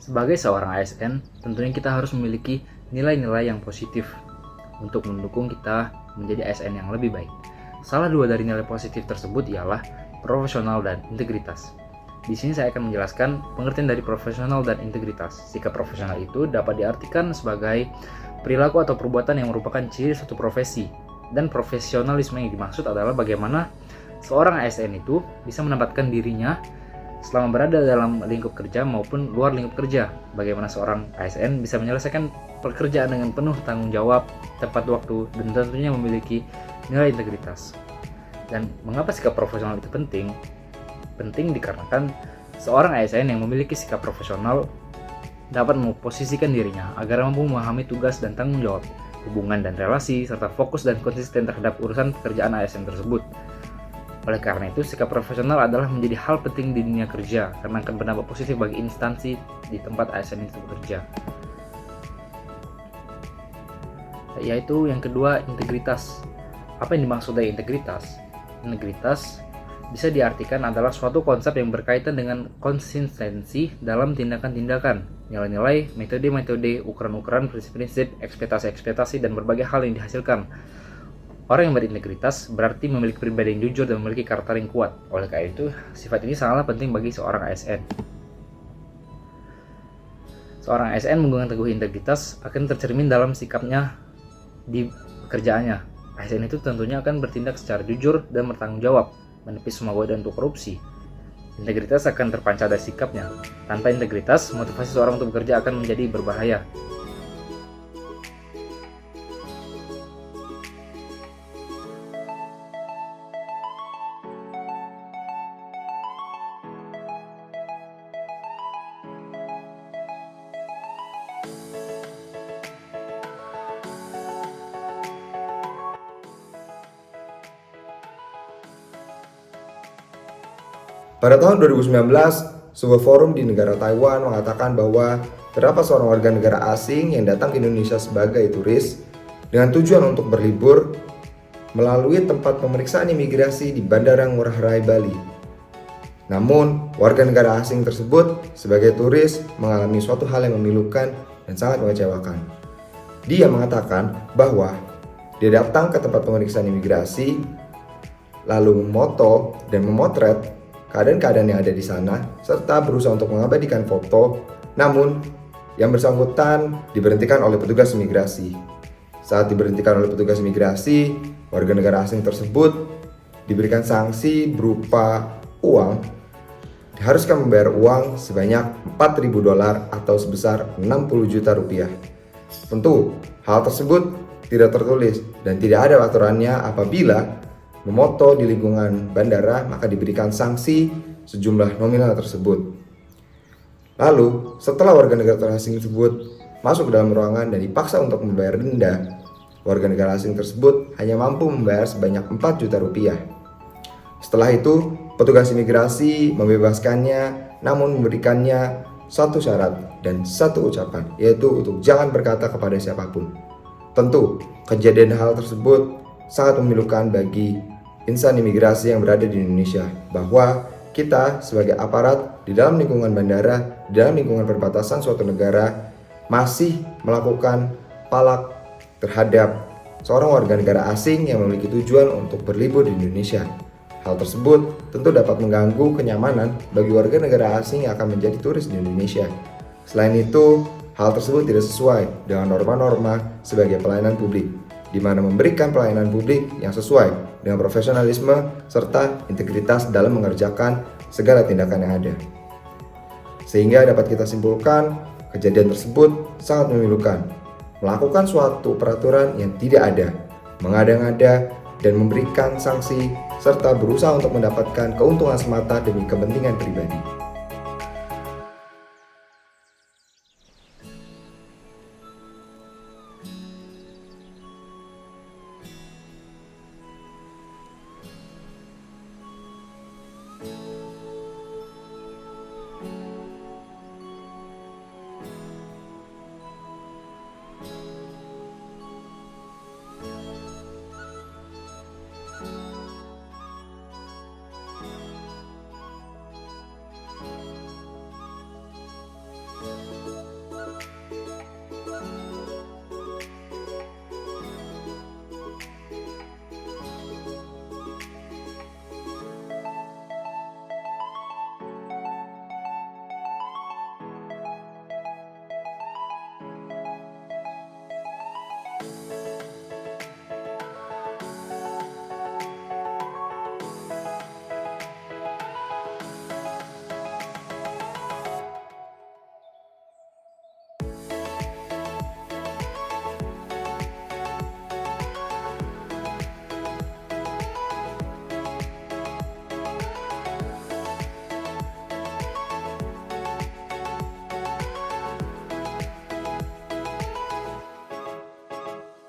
Sebagai seorang ASN, tentunya kita harus memiliki nilai-nilai yang positif untuk mendukung kita menjadi ASN yang lebih baik. Salah dua dari nilai positif tersebut ialah profesional dan integritas. Di sini saya akan menjelaskan pengertian dari profesional dan integritas. Sikap profesional itu dapat diartikan sebagai perilaku atau perbuatan yang merupakan ciri suatu profesi, dan profesionalisme yang dimaksud adalah bagaimana seorang ASN itu bisa menempatkan dirinya selama berada dalam lingkup kerja maupun luar lingkup kerja. Bagaimana seorang ASN bisa menyelesaikan pekerjaan dengan penuh tanggung jawab, tepat waktu, dan tentunya memiliki nilai integritas. Dan mengapa sikap profesional itu penting? Penting dikarenakan seorang ASN yang memiliki sikap profesional dapat memposisikan dirinya agar mampu memahami tugas dan tanggung jawab, hubungan dan relasi, serta fokus dan konsisten terhadap urusan pekerjaan ASN tersebut. Oleh karena itu, sikap profesional adalah menjadi hal penting di dunia kerja karena akan berdampak positif bagi instansi di tempat ASN itu bekerja. Yaitu yang kedua, integritas. Apa yang dimaksud dari integritas? Integritas bisa diartikan adalah suatu konsep yang berkaitan dengan konsistensi dalam tindakan-tindakan, nilai-nilai, metode-metode, ukuran-ukuran, prinsip-prinsip, ekspektasi-ekspektasi, dan berbagai hal yang dihasilkan. Orang yang berintegritas berarti memiliki pribadi yang jujur dan memiliki karakter yang kuat. Oleh karena itu, sifat ini sangatlah penting bagi seorang ASN. Seorang ASN menggunakan teguh integritas akan tercermin dalam sikapnya di pekerjaannya. ASN itu tentunya akan bertindak secara jujur dan bertanggung jawab, menepis semua godaan untuk korupsi. Integritas akan terpancar dari sikapnya. Tanpa integritas, motivasi seorang untuk bekerja akan menjadi berbahaya. Pada tahun 2019, sebuah forum di negara Taiwan mengatakan bahwa terdapat seorang warga negara asing yang datang ke Indonesia sebagai turis dengan tujuan untuk berlibur melalui tempat pemeriksaan imigrasi di Bandara Ngurah Rai, Bali. Namun, warga negara asing tersebut sebagai turis mengalami suatu hal yang memilukan dan sangat mengecewakan. Dia mengatakan bahwa dia datang ke tempat pemeriksaan imigrasi, lalu memoto dan memotret keadaan-keadaan yang ada di sana, serta berusaha untuk mengabadikan foto, namun yang bersangkutan diberhentikan oleh petugas imigrasi. Saat diberhentikan oleh petugas imigrasi, warga negara asing tersebut diberikan sanksi berupa uang, diharuskan membayar uang sebanyak $4.000 atau sebesar 60 juta rupiah. Tentu, hal tersebut tidak tertulis dan tidak ada aturannya. Apabila memoto di lingkungan bandara, maka diberikan sanksi sejumlah nominal tersebut. Lalu, setelah warga negara asing tersebut masuk ke dalam ruangan dan dipaksa untuk membayar denda, warga negara asing tersebut hanya mampu membayar sebanyak 4 juta rupiah. Setelah itu, petugas imigrasi membebaskannya, namun memberikannya satu syarat dan satu ucapan, yaitu untuk jangan berkata kepada siapapun. Tentu, kejadian hal tersebut sangat memilukan bagi insan imigrasi yang berada di Indonesia, bahwa kita sebagai aparat di dalam lingkungan bandara, di dalam lingkungan perbatasan suatu negara masih melakukan palak terhadap seorang warga negara asing yang memiliki tujuan untuk berlibur di Indonesia. Hal tersebut tentu dapat mengganggu kenyamanan bagi warga negara asing yang akan menjadi turis di Indonesia. Selain itu, hal tersebut tidak sesuai dengan norma-norma sebagai pelayanan publik, di mana memberikan pelayanan publik yang sesuai dengan profesionalisme serta integritas dalam mengerjakan segala tindakan yang ada. Sehingga dapat kita simpulkan, kejadian tersebut sangat memilukan. Melakukan suatu peraturan yang tidak ada, mengada-ngada dan memberikan sanksi serta berusaha untuk mendapatkan keuntungan semata demi kepentingan pribadi.